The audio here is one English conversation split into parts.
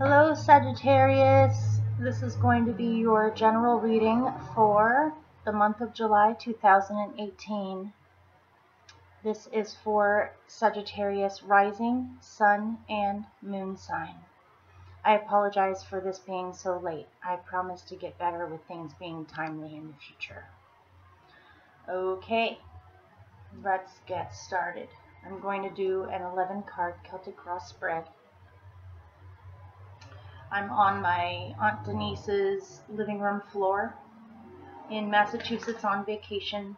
Hello Sagittarius, this is going to be your general reading for the month of July 2018. This is for Sagittarius rising, sun, and moon sign. I apologize for this being so late. I promise to get better with things being timely in the future. Okay, let's get started. I'm going to do an 11 card Celtic cross spread. I'm on my Aunt Denise's living room floor in Massachusetts on vacation.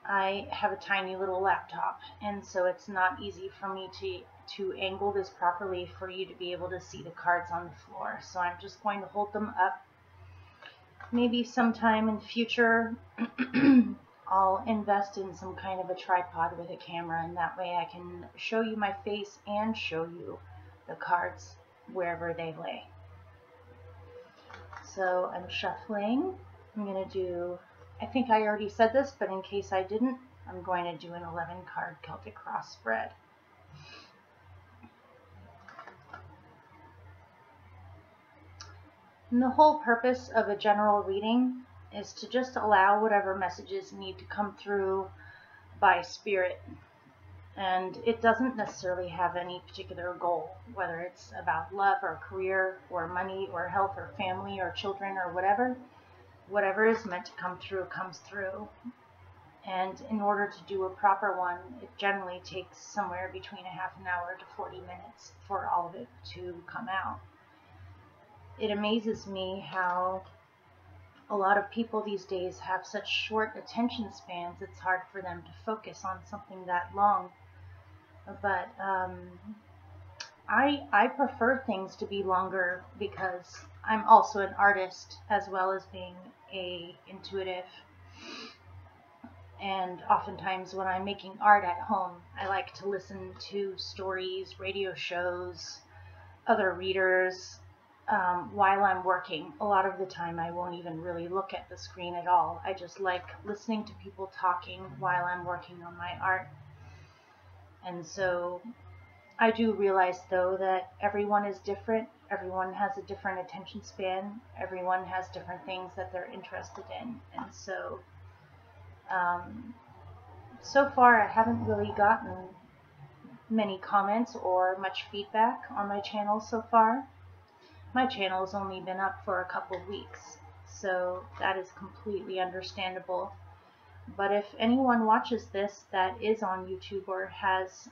I have a tiny little laptop, and so it's not easy for me to angle this properly for you to be able to see the cards on the floor. So I'm just going to hold them up. Maybe sometime in the future I'll invest in some kind of a tripod with a camera, and that way I can show you my face and show you the cards wherever they lay. So I'm shuffling. I'm going to do, I think I already said this, but in case I didn't, I'm going to do an 11 card Celtic cross spread. And the whole purpose of a general reading is to just allow whatever messages need to come through by spirit. And it doesn't necessarily have any particular goal, whether it's about love or career or money or health or family or children or whatever. Whatever is meant to come through comes through. And in order to do a proper one, it generally takes somewhere between a half an hour to 40 minutes for all of it to come out. It amazes me how a lot of people these days have such short attention spans. It's hard for them to focus on something that long. But I prefer things to be longer because I'm also an artist as well as being a intuitive. And oftentimes when I'm making art at home, I like to listen to stories, radio shows, other readers while I'm working. A lot of the time I won't even really look at the screen at all. I just like listening to people talking while I'm working on my art. And so I do realize, though, that everyone is different. Everyone has a different attention span. Everyone has different things that they're interested in. And so, so far I haven't really gotten many comments or much feedback on my channel so far. My channel has only been up for a couple of weeks, so that is completely understandable. But if anyone watches this that is on YouTube or has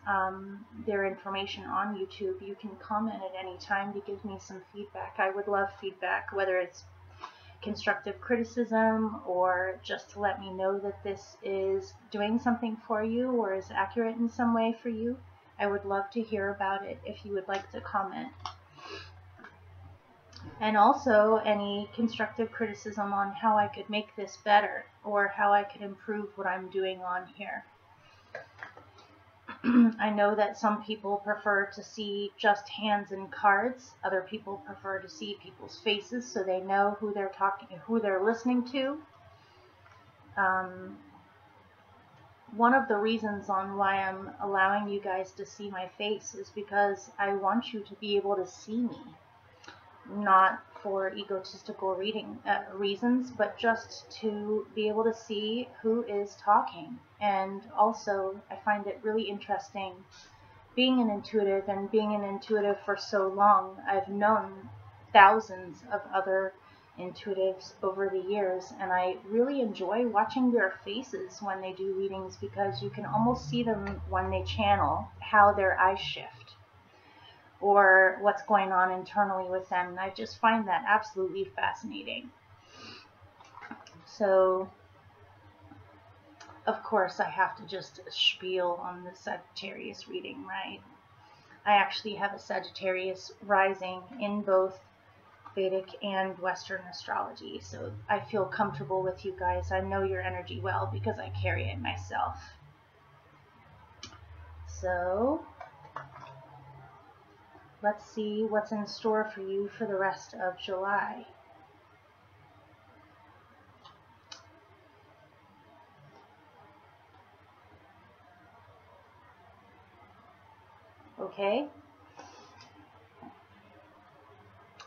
their information on YouTube, you can comment at any time to give me some feedback. I would love feedback, whether it's constructive criticism or just to let me know that this is doing something for you or is accurate in some way for you. I would love to hear about it if you would like to comment. And also any constructive criticism on how I could make this better or how I could improve what I'm doing on here. I know that some people prefer to see just hands and cards. Other people prefer to see people's faces so they know who they're who they're listening to. One of the reasons on why I'm allowing you guys to see my face is because I want you to be able to see me. Not for egotistical reasons, but just to be able to see who is talking. And also, I find it really interesting being an intuitive and being an intuitive for so long. I've known thousands of other intuitives over the years, and I really enjoy watching their faces when they do readings because you can almost see them when they channel, how their eyes shift or what's going on internally with them. And I just find that absolutely fascinating. So, of course, I have to just spiel on the Sagittarius reading, right? I actually have a Sagittarius rising in both Vedic and Western astrology, so I feel comfortable with you guys. I know your energy well because I carry it myself. So, let's see what's in store for you for the rest of July. Okay?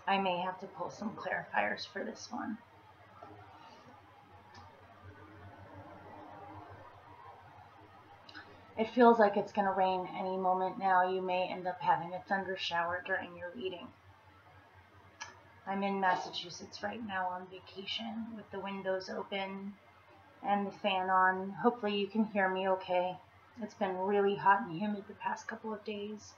I may have to pull some clarifiers for this one. It feels like it's going to rain any moment now. You may end up having a thunder shower during your reading. I'm in Massachusetts right now on vacation with the windows open and the fan on. Hopefully you can hear me okay. It's been really hot and humid the past couple of days.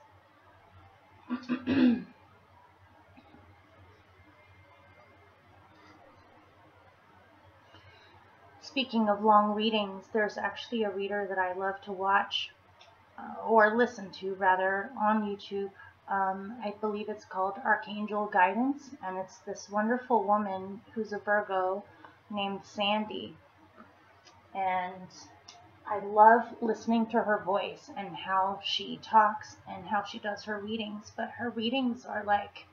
Speaking of long readings, there's actually a reader that I love to watch, or listen to rather, on YouTube. I believe it's called Archangel Guidance, and it's this wonderful woman who's a Virgo named Sandy. And I love listening to her voice and how she talks and how she does her readings, but her readings are like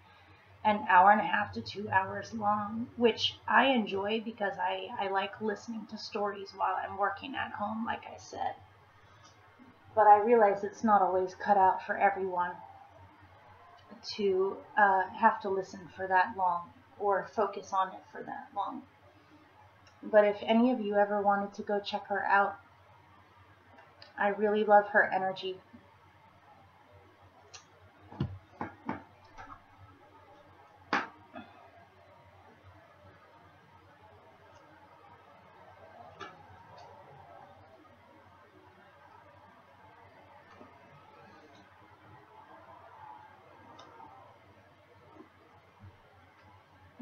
an hour and a half to 2 hours long, which I enjoy because I like listening to stories while I'm working at home, like I said. But I realize it's not always cut out for everyone to have to listen for that long or focus on it for that long. But if any of you ever wanted to go check her out, I really love her energy.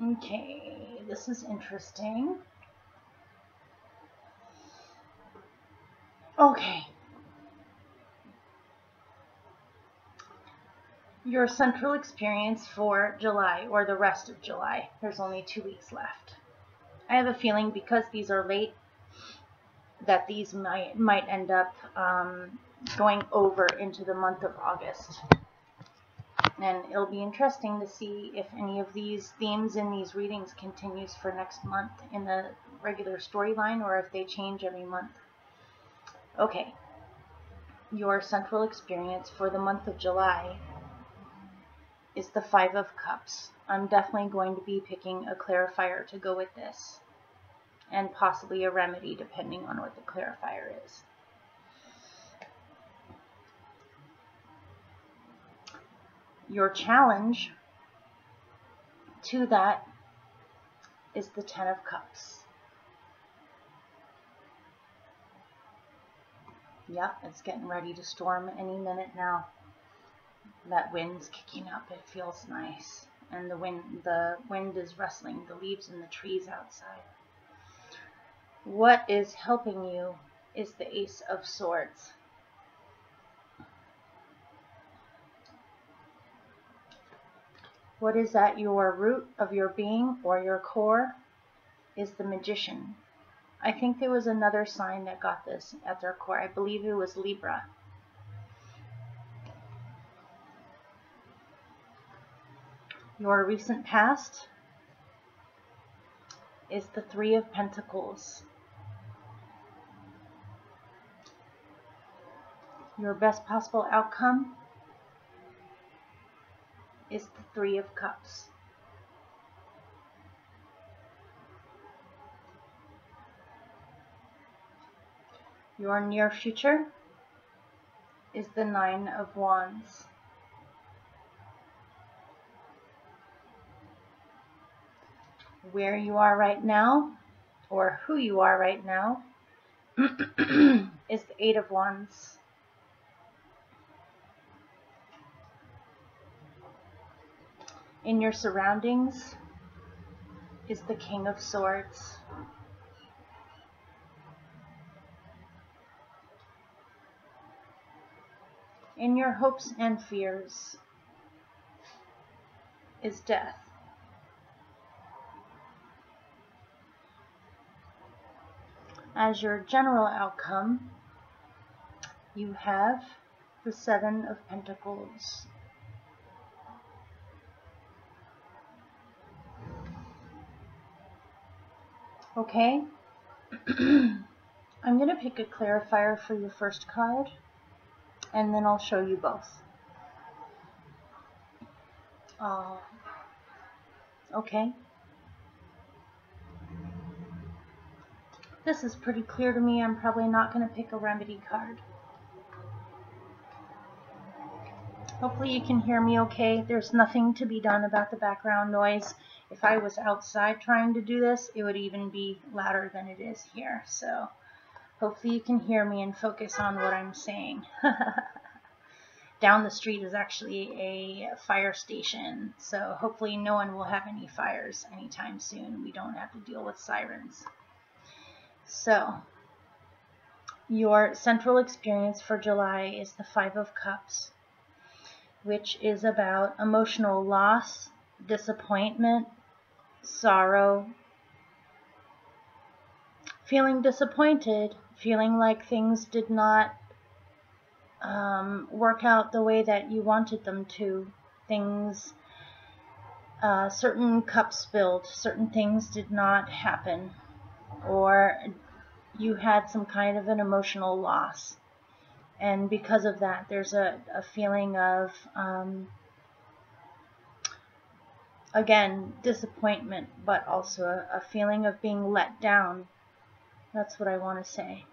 Okay, this is interesting. Okay. Your central experience for July, or the rest of July. There's only 2 weeks left. I have a feeling because these are late that these might end up going over into the month of August. And it'll be interesting to see if any of these themes in these readings continues for next month in the regular storyline, or if they change every month. Okay, your central experience for the month of July is the Five of Cups. I'm definitely going to be picking a clarifier to go with this, and possibly a remedy depending on what the clarifier is. Your challenge to that is the Ten of Cups. Yep, it's getting ready to storm any minute now. That wind's kicking up. It feels nice. And the wind is rustling the leaves in the trees outside. What is helping you is the Ace of Swords. What is at your root of your being or your core is the Magician. I think there was another sign that got this at their core. I believe it was Libra. Your recent past is the Three of Pentacles. Your best possible outcome is the Three of Cups. Your near future is the Nine of Wands. Where you are right now, or who you are right now, is the Eight of Wands. In your surroundings is the King of Swords. In your hopes and fears is Death. As your general outcome, you have the Seven of Pentacles. Okay, I'm going to pick a clarifier for your first card, and then I'll show you both. Okay? This is pretty clear to me. I'm probably not going to pick a remedy card. Hopefully you can hear me okay. There's nothing to be done about the background noise. If I was outside trying to do this, it would even be louder than it is here. So hopefully you can hear me and focus on what I'm saying. Down the street is actually a fire station, so hopefully no one will have any fires anytime soon. We don't have to deal with sirens. So, your central experience for July is the Five of Cups, which is about emotional loss, disappointment, sorrow, feeling disappointed, feeling like things did not work out the way that you wanted them to. Things, certain cups spilled, certain things did not happen, or you had some kind of an emotional loss. And because of that, there's a feeling of, again, disappointment, but also a feeling of being let down. That's what I want to say.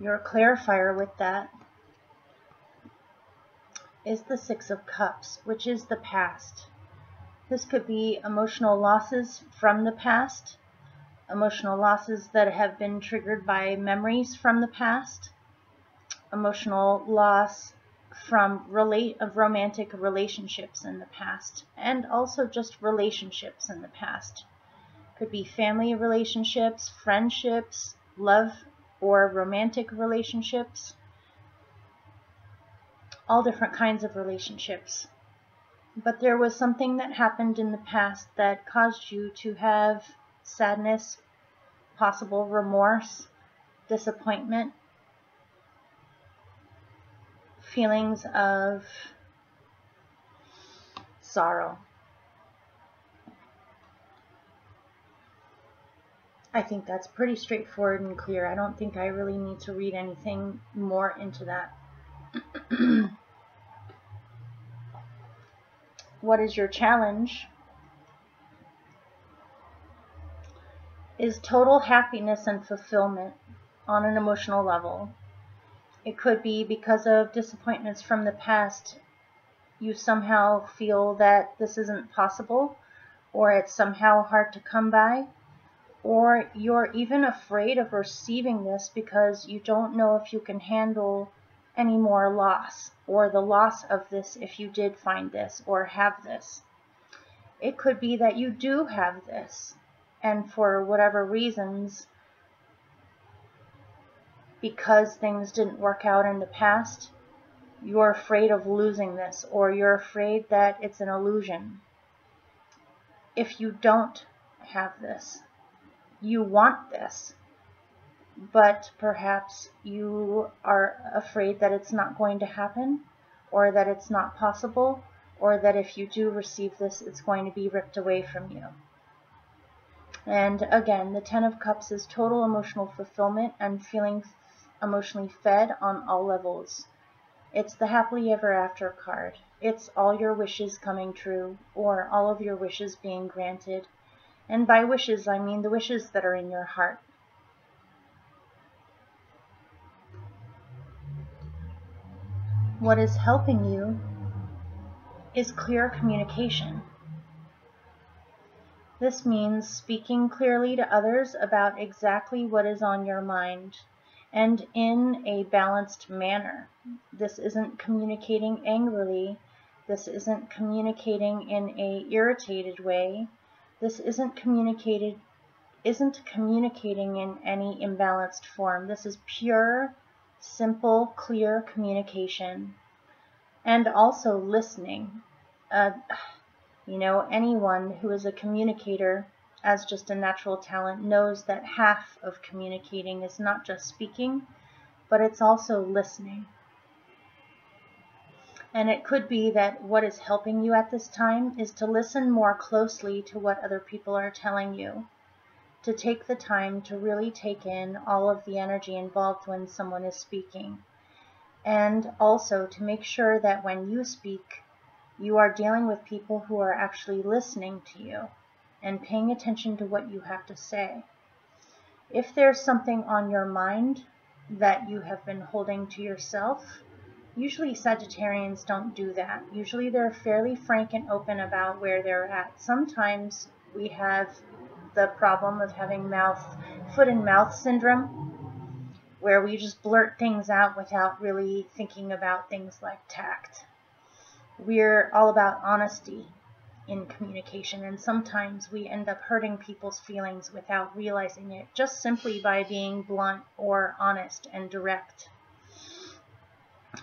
Your clarifier with that is the Six of Cups, which is the past. This could be emotional losses from the past, emotional losses that have been triggered by memories from the past, emotional loss from romantic relationships in the past, and also just relationships in the past. Could be family relationships, friendships, love or romantic relationships, all different kinds of relationships. But there was something that happened in the past that caused you to have sadness, possible remorse, disappointment, feelings of sorrow. I think that's pretty straightforward and clear. I don't think I really need to read anything more into that. What is your challenge? Is total happiness and fulfillment on an emotional level. It could be because of disappointments from the past, you somehow feel that this isn't possible, or it's somehow hard to come by, or you're even afraid of receiving this because you don't know if you can handle any more loss, or the loss of this if you did find this or have this. It could be that you do have this, and for whatever reasons, because things didn't work out in the past, you're afraid of losing this, or you're afraid that it's an illusion. If you don't have this, you want this, but perhaps you are afraid that it's not going to happen, or that it's not possible, or that if you do receive this, it's going to be ripped away from you. And again, the Ten of Cups is total emotional fulfillment and feeling emotionally fed on all levels. It's the happily ever after card. It's all your wishes coming true, or all of your wishes being granted. And by wishes, I mean the wishes that are in your heart. What is helping you is clear communication. This means speaking clearly to others about exactly what is on your mind, and in a balanced manner. This isn't communicating angrily. This isn't communicating in an irritated way. This isn't communicating in any imbalanced form. This is pure, simple, clear communication. And also listening. Anyone who is a communicator as just a natural talent knows that half of communicating is not just speaking, but it's also listening. And it could be that what is helping you at this time is to listen more closely to what other people are telling you, to take the time to really take in all of the energy involved when someone is speaking, and also to make sure that when you speak, You are dealing with people who are actually listening to you and paying attention to what you have to say. If there's something on your mind that you have been holding to yourself, usually Sagittarians don't do that. Usually they're fairly frank and open about where they're at. Sometimes we have the problem of having foot and mouth syndrome, where we just blurt things out without really thinking about things like tact. We're all about honesty in communication, and sometimes we end up hurting people's feelings without realizing it, just simply by being blunt or honest and direct.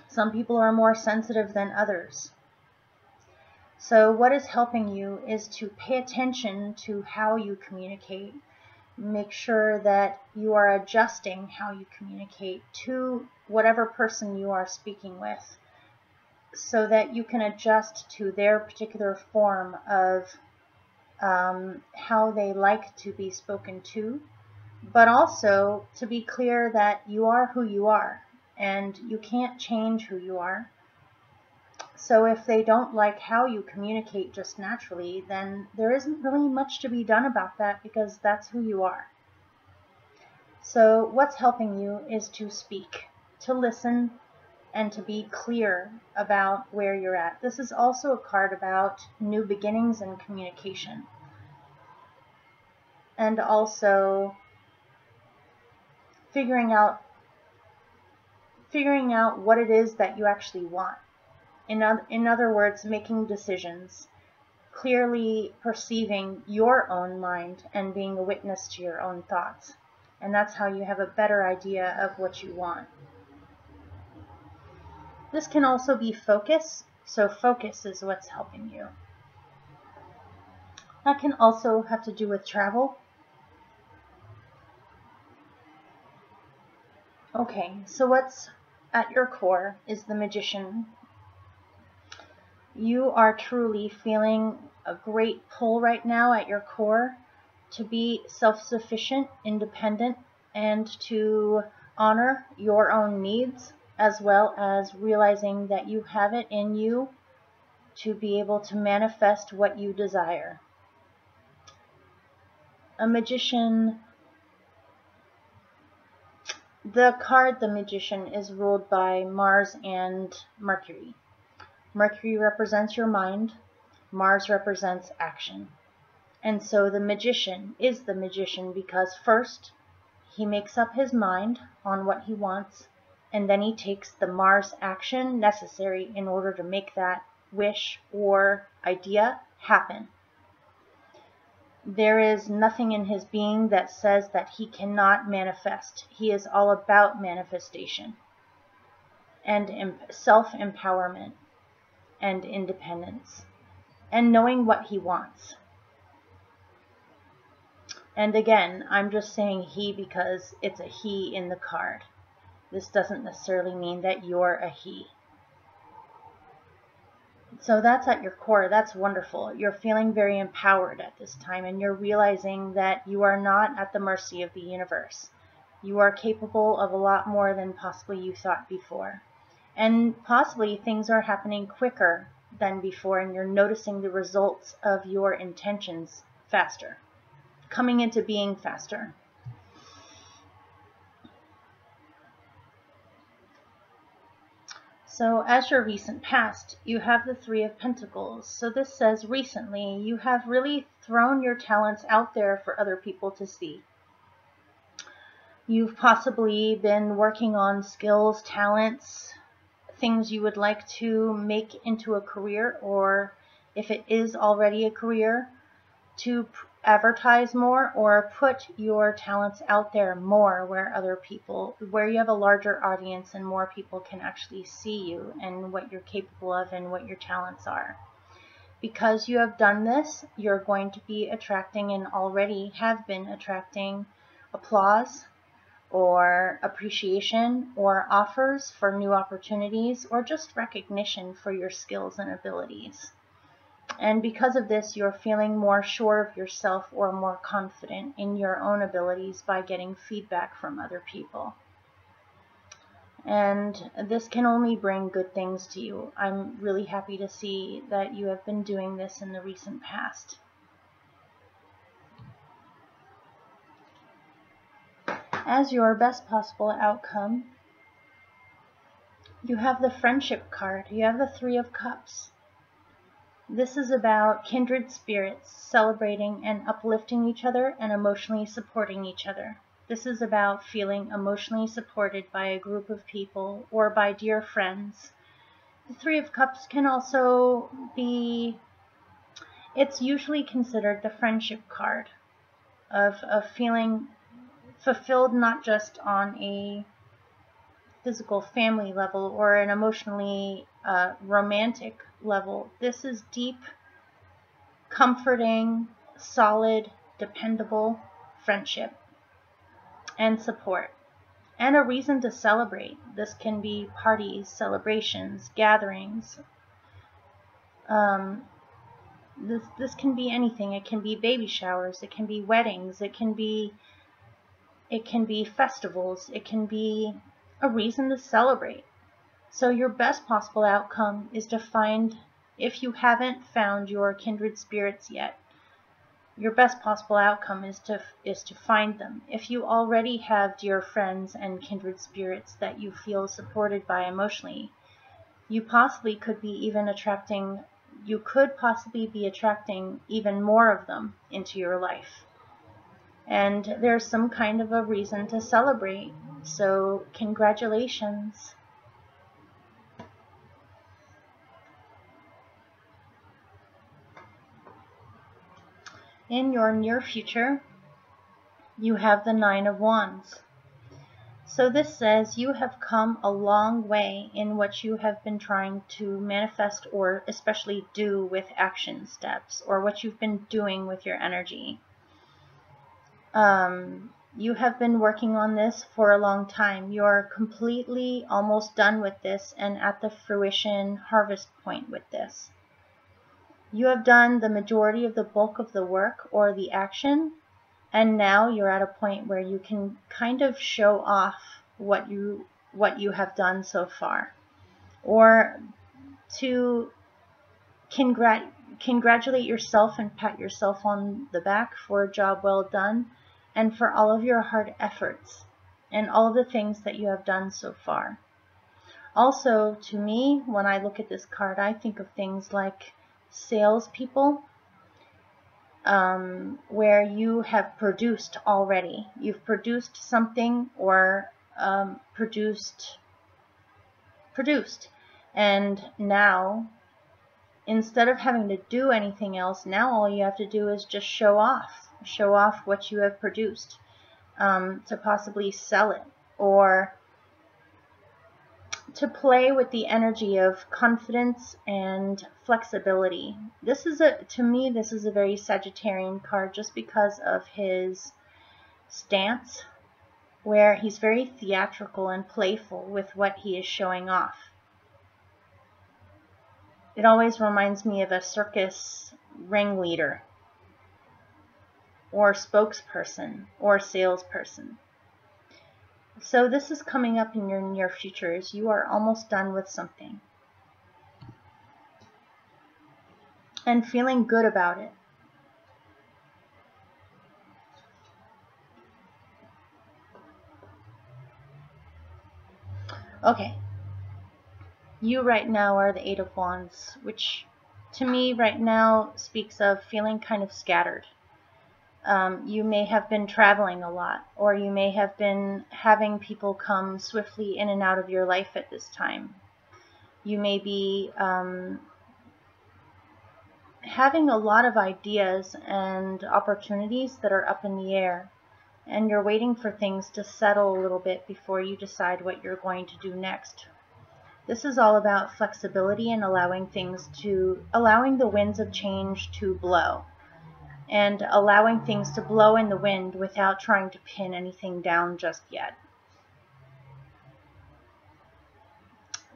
Some people are more sensitive than others. So what is helping you is to pay attention to how you communicate. Make sure that you are adjusting how you communicate to whatever person you are speaking with, so that you can adjust to their particular form of how they like to be spoken to, but also to be clear that you are who you are and you can't change who you are. So if they don't like how you communicate just naturally, then there isn't really much to be done about that, because that's who you are. So what's helping you is to speak, to listen, and to be clear about where you're at. This is also a card about new beginnings and communication, and also figuring out what it is that you actually want. In other words, making decisions, clearly perceiving your own mind and being a witness to your own thoughts. And that's how you have a better idea of what you want. This can also be focus, so focus is what's helping you. That can also have to do with travel. Okay, so what's at your core is the Magician. You are truly feeling a great pull right now at your core to be self-sufficient, independent, and to honor your own needs, as well as realizing that you have it in you to be able to manifest what you desire. A Magician, the card the Magician is ruled by Mars and Mercury. Mercury represents your mind, Mars represents action. And so the Magician is the Magician because first he makes up his mind on what he wants, and then he takes the Mars action necessary in order to make that wish or idea happen. There is nothing in his being that says that he cannot manifest. He is all about manifestation and self-empowerment and independence and knowing what he wants. And again, I'm just saying he because it's a he in the card. This doesn't necessarily mean that you're a he. So that's at your core. That's wonderful. You're feeling very empowered at this time, and you're realizing that you are not at the mercy of the universe. You are capable of a lot more than possibly you thought before. And possibly things are happening quicker than before, and you're noticing the results of your intentions faster, coming into being faster. So as your recent past, you have the Three of Pentacles. So this says recently you have really thrown your talents out there for other people to see. You've possibly been working on skills, talents, things you would like to make into a career, or if it is already a career, to advertise more or put your talents out there more where you have a larger audience and more people can actually see you and what you're capable of and what your talents are. Because you have done this, you're going to be attracting and already have been attracting applause or appreciation or offers for new opportunities or just recognition for your skills and abilities. And because of this, you're feeling more sure of yourself or more confident in your own abilities by getting feedback from other people. And this can only bring good things to you. I'm really happy to see that you have been doing this in the recent past. As your best possible outcome, you have the Friendship card. You have the Three of Cups. This is about kindred spirits celebrating and uplifting each other and emotionally supporting each other. This is about feeling emotionally supported by a group of people or by dear friends. The Three of Cups can also be, it's usually considered the friendship card of feeling fulfilled not just on a physical family level or an emotionally romantic level. This is deep, comforting, solid, dependable friendship and support, and a reason to celebrate. This can be parties, celebrations, gatherings. This can be anything. It can be baby showers, it can be weddings, it can be festivals, it can be a reason to celebrate. So your best possible outcome is to find, if you haven't found your kindred spirits yet, your best possible outcome is to find them. If you already have dear friends and kindred spirits that you feel supported by emotionally, you possibly could be attracting even more of them into your life. And there's some kind of a reason to celebrate. So congratulations. In your near future, you have the Nine of Wands. So this says you have come a long way in what you have been trying to manifest, or especially do with action steps, or what you've been doing with your energy. You have been working on this for a long time. You're completely almost done with this and at the fruition harvest point with this. You have done the majority of the bulk of the work or the action, and now you're at a point where you can kind of show off what you have done so far, or to congratulate yourself and pat yourself on the back for a job well done, and for all of your hard efforts and all of the things that you have done so far. Also, to me, when I look at this card, I think of things like salespeople, where you have produced already. You've produced something, or produced, and now, instead of having to do anything else, now all you have to do is just show off what you have produced, to possibly sell it, or to play with the energy of confidence and flexibility. To me, this is a very Sagittarian card, just because of his stance, where he's very theatrical and playful with what he is showing off. It always reminds me of a circus ringleader, or spokesperson, or salesperson. So this is coming up in your near future, as you are almost done with something and feeling good about it. Okay, you right now are the Eight of Wands, which to me right now speaks of feeling kind of scattered. You may have been traveling a lot, or you may have been having people come swiftly in and out of your life at this time. You may be having a lot of ideas and opportunities that are up in the air, and you're waiting for things to settle a little bit before you decide what you're going to do next. This is all about flexibility and allowing the winds of change to blow, and allowing things to blow in the wind without trying to pin anything down just yet.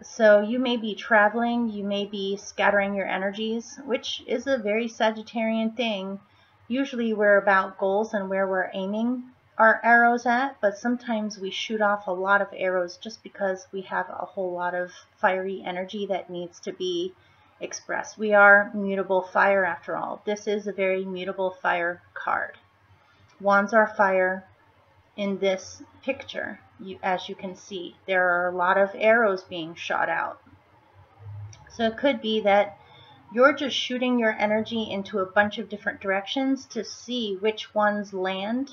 So you may be traveling, you may be scattering your energies, which is a very Sagittarian thing. Usually we're about goals and where we're aiming our arrows at, but sometimes we shoot off a lot of arrows just because we have a whole lot of fiery energy that needs to be expressed. We are mutable fire after all. This is a very mutable fire card. Wands are fire. In this picture, as you can see, there are a lot of arrows being shot out. So it could be that you're just shooting your energy into a bunch of different directions to see which ones land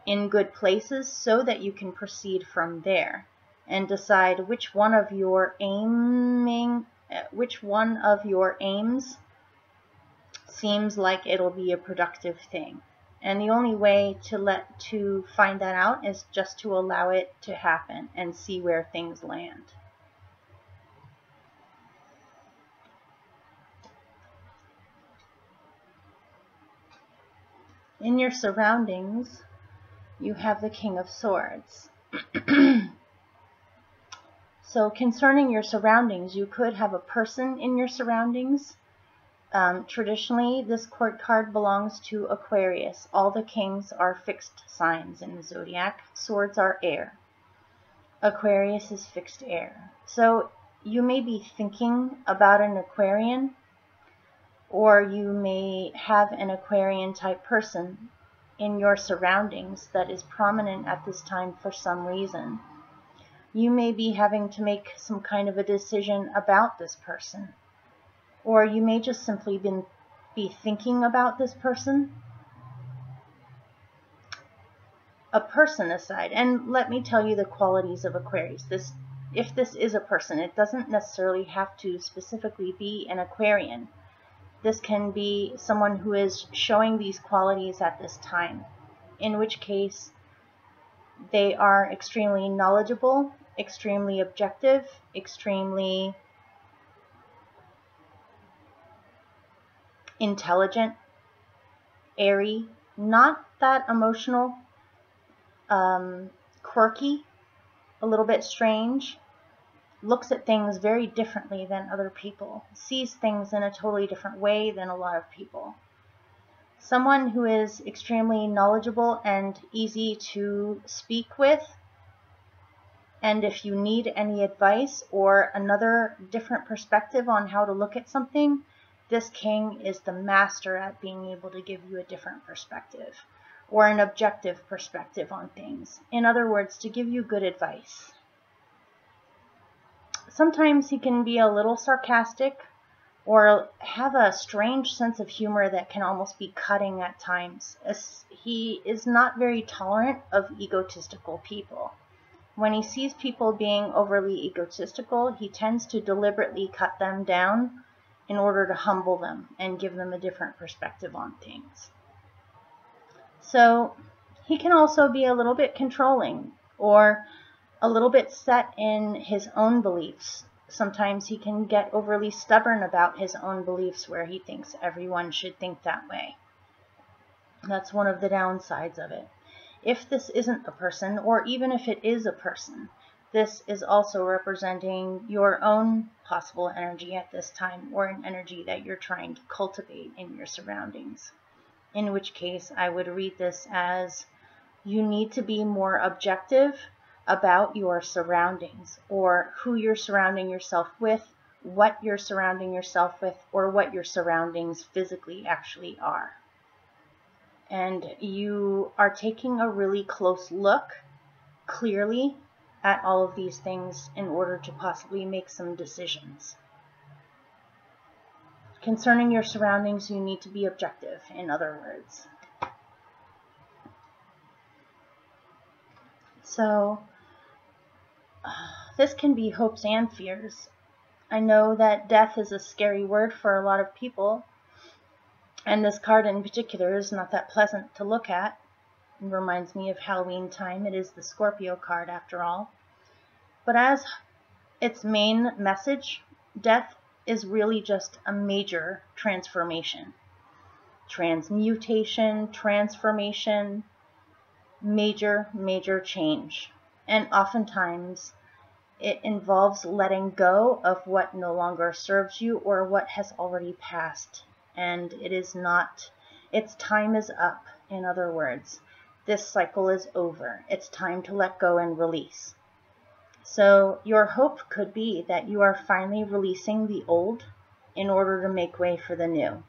in good places so that you can proceed from there and decide which one of your aims seems like it'll be a productive thing. And the only way to find that out is just to allow it to happen and see where things land. In your surroundings, you have the King of Swords. So concerning your surroundings, you could have a person in your surroundings. Traditionally, this court card belongs to Aquarius. All the kings are fixed signs in the zodiac. Swords are air. Aquarius is fixed air. So you may be thinking about an Aquarian, or you may have an Aquarian type person in your surroundings that is prominent at this time for some reason. You may be having to make some kind of a decision about this person. Or you may just simply be thinking about this person. A person aside, and let me tell you the qualities of Aquarius. If this is a person, it doesn't necessarily have to specifically be an Aquarian. This can be someone who is showing these qualities at this time, in which case they are extremely knowledgeable, extremely objective, extremely intelligent, airy, not that emotional, quirky, a little bit strange, looks at things very differently than other people, sees things in a totally different way than a lot of people. Someone who is extremely knowledgeable and easy to speak with, and if you need any advice or another different perspective on how to look at something, this king is the master at being able to give you a different perspective or an objective perspective on things. In other words, to give you good advice. Sometimes he can be a little sarcastic or have a strange sense of humor that can almost be cutting at times. He is not very tolerant of egotistical people. When he sees people being overly egotistical, he tends to deliberately cut them down in order to humble them and give them a different perspective on things. So he can also be a little bit controlling or a little bit set in his own beliefs. Sometimes he can get overly stubborn about his own beliefs where he thinks everyone should think that way. That's one of the downsides of it. If this isn't a person, or even if it is a person, this is also representing your own possible energy at this time, or an energy that you're trying to cultivate in your surroundings. In which case, I would read this as you need to be more objective about your surroundings, or who you're surrounding yourself with, what you're surrounding yourself with, or what your surroundings physically actually are. And you are taking a really close look, clearly, at all of these things in order to possibly make some decisions. Concerning your surroundings, you need to be objective, in other words. So, this can be hopes and fears. I know that death is a scary word for a lot of people, and this card in particular is not that pleasant to look at. It reminds me of Halloween time. It is the Scorpio card after all. But as its main message, death is really just a major transformation. Transmutation, transformation, major change. And oftentimes it involves letting go of what no longer serves you or what has already passed. And it is not, its time is up, in other words. this cycle is over. It's time to let go and release. So your hope could be that you are finally releasing the old in order to make way for the new.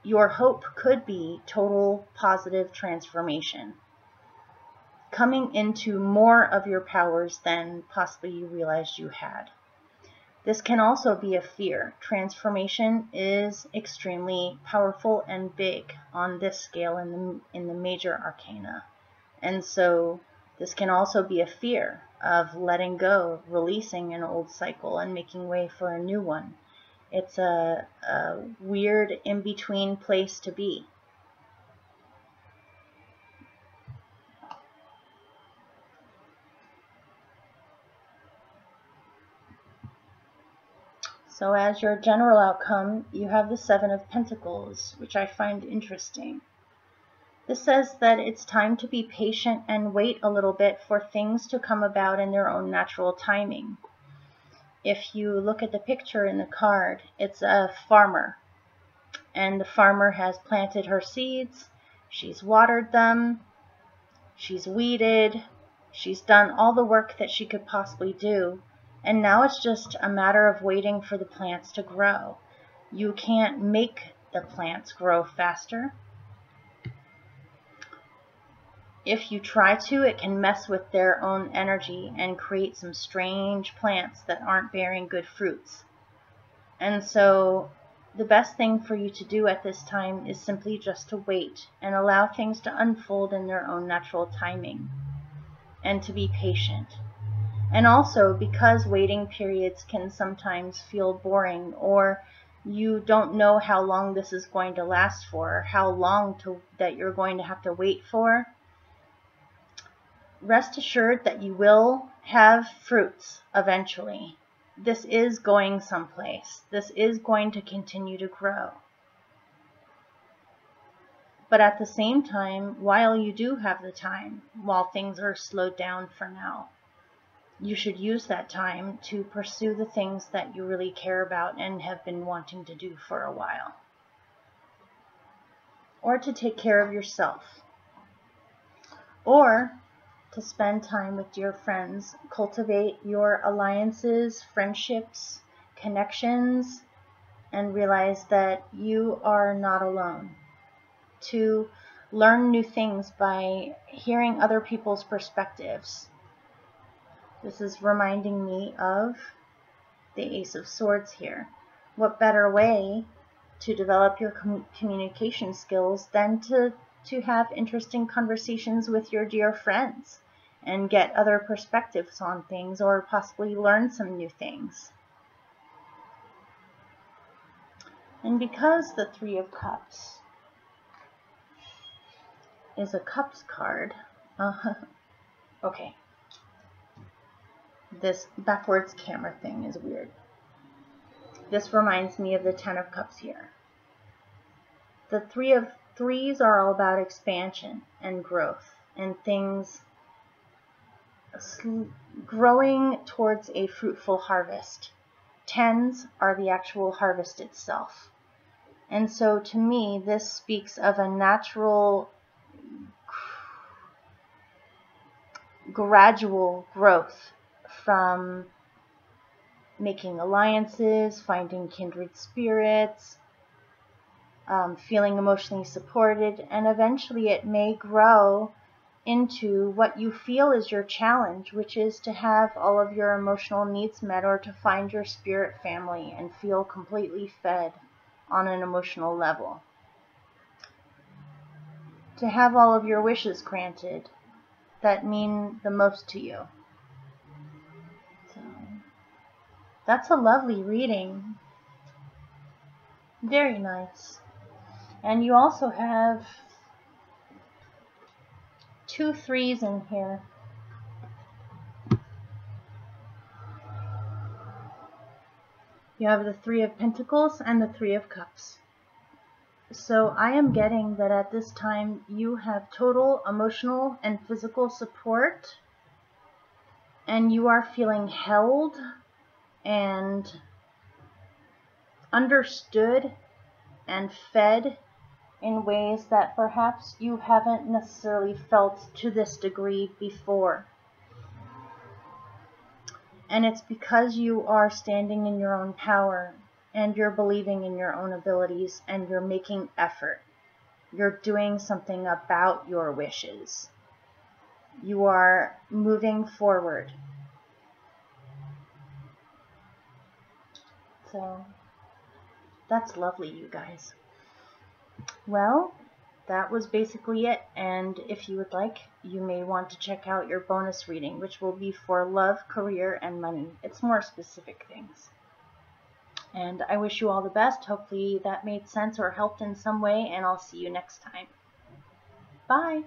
Your hope could be total positive transformation, coming into more of your powers than possibly you realized you had. This can also be a fear. Transformation is extremely powerful and big on this scale in the major arcana. And so this can also be a fear of letting go, releasing an old cycle and making way for a new one. It's a weird in-between place to be. So as your general outcome, you have the Seven of Pentacles, which I find interesting. This says that it's time to be patient and wait a little bit for things to come about in their own natural timing. If you look at the picture in the card, it's a farmer. And the farmer has planted her seeds, she's watered them, she's weeded, she's done all the work that she could possibly do. And now it's just a matter of waiting for the plants to grow. You can't make the plants grow faster. If you try to, it can mess with their own energy and create some strange plants that aren't bearing good fruits. And so the best thing for you to do at this time is simply just to wait and allow things to unfold in their own natural timing and to be patient. And also, because waiting periods can sometimes feel boring, or you don't know how long this is going to last for, or how long that you're going to have to wait for, rest assured that you will have fruits eventually. This is going someplace. This is going to continue to grow. But at the same time, while you do have the time, while things are slowed down for now, you should use that time to pursue the things that you really care about and have been wanting to do for a while. Or to take care of yourself. Or to spend time with dear friends. Cultivate your alliances, friendships, connections, and realize that you are not alone. To learn new things by hearing other people's perspectives. This is reminding me of the Ace of Swords here. What better way to develop your communication skills than to have interesting conversations with your dear friends and get other perspectives on things, or possibly learn some new things. And because the Three of Cups is a Cups card, okay. This backwards camera thing is weird. This reminds me of the Ten of Cups here. The Three of Threes are all about expansion and growth and things growing towards a fruitful harvest. Tens are the actual harvest itself. And so to me, this speaks of a natural, gradual growth from making alliances, finding kindred spirits, feeling emotionally supported, and eventually it may grow into what you feel is your challenge, which is to have all of your emotional needs met, or to find your spirit family and feel completely fed on an emotional level. To have all of your wishes granted that mean the most to you. So, that's a lovely reading. Very nice. And you also have 2 threes in here. You have the Three of Pentacles and the Three of Cups. So I am getting that at this time you have total emotional and physical support, and you are feeling held and understood and fed in ways that perhaps you haven't necessarily felt to this degree before. And it's because you are standing in your own power and you're believing in your own abilities and you're making effort. You're doing something about your wishes. You are moving forward. So that's lovely, you guys. Well, that was basically it, and if you would like, you may want to check out your bonus reading, which will be for love, career, and money. It's more specific things. And I wish you all the best. Hopefully that made sense or helped in some way, and I'll see you next time. Bye!